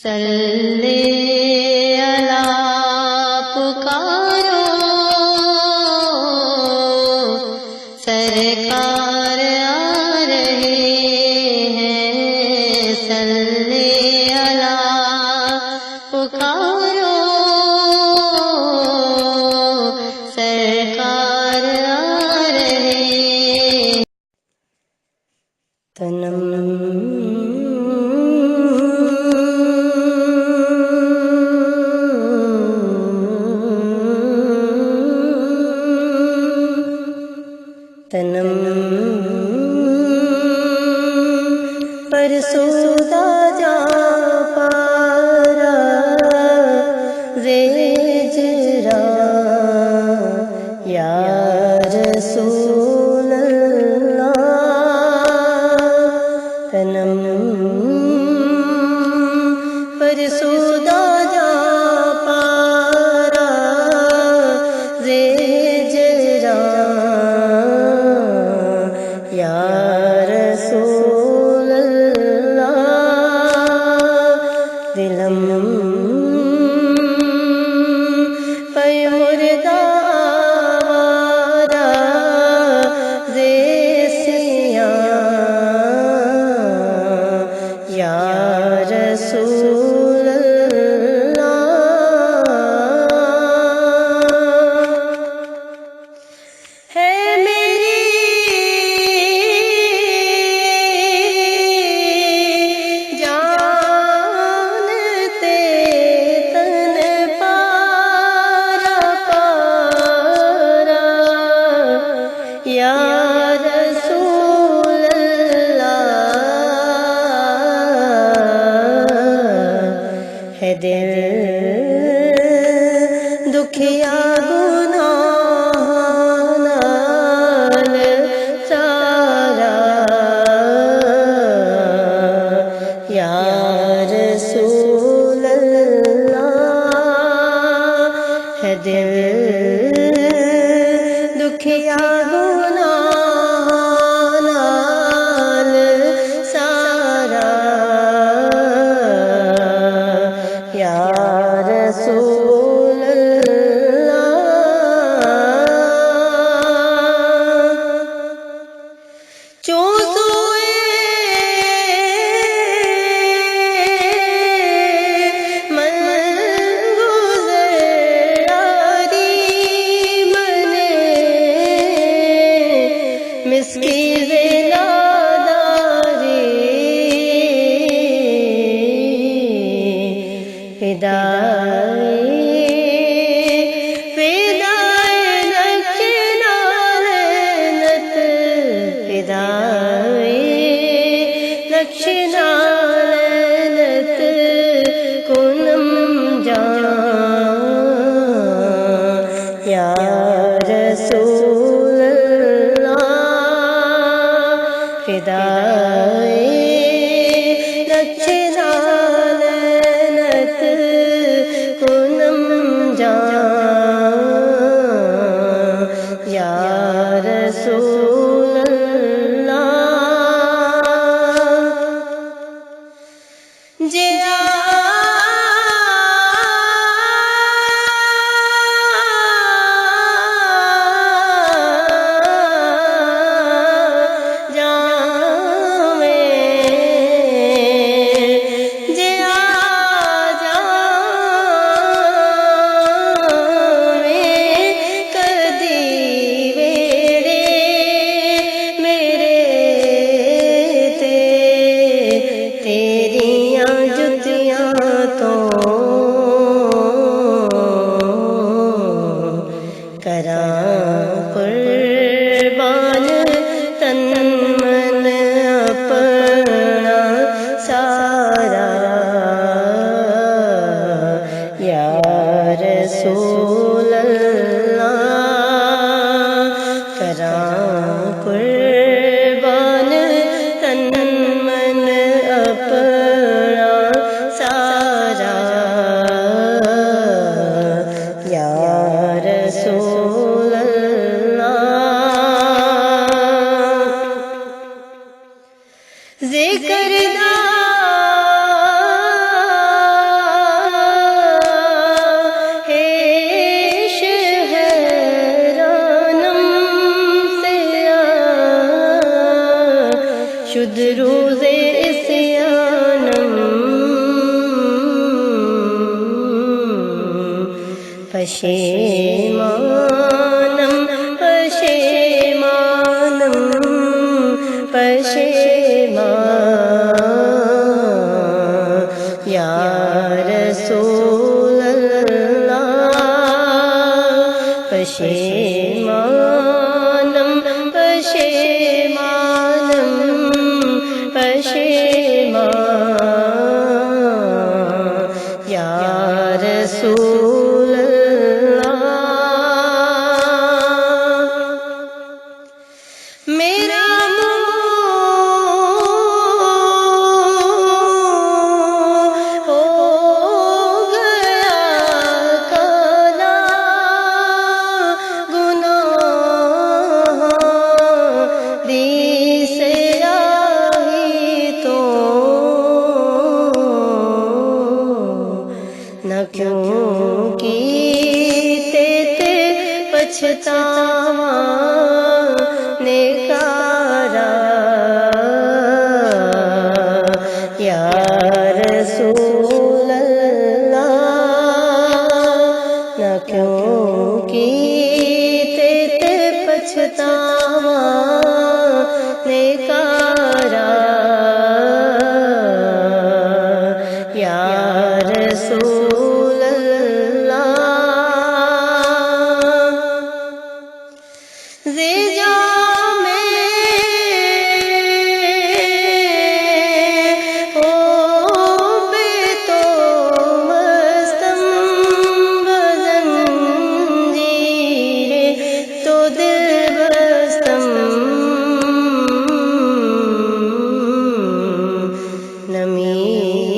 صلی اللہ پکارو سرکار آ رہے ہیں، صلی اللہ پکارو سرکار آ رہے ہیں۔ تنم فرسودہ جا پارا ریجرا یا رسول اللہ، تنم فرسودہ جا پارا ریجرا یا رسول اللہ، دلم پی مردہ آوارہ ریسیاں یا رسول اللہ، ہے یا رسول اللہ، ہے دل دکھیا گناہ نال سارا، یا رسول اللہ، ہے دل دکھیا رسول اللہ، چوزوئے من گزاری منے مسکی کنم جان یا رسول اللہ، فدائے نقش نالت کنم جان یا رسول اللہ، جیا تیریاں جتیاں پشیمانم پشیمانم پشیمان یا رسول اللہ پشیمانم پشیمانم پشیمان یا رسول اللہ میرا نہ کیوں کیتے تے پچھتاوا نیکارا یا رسول اللہ نہ کیوں کیتے تے پچھتاوا نیکارا یا رسول نمی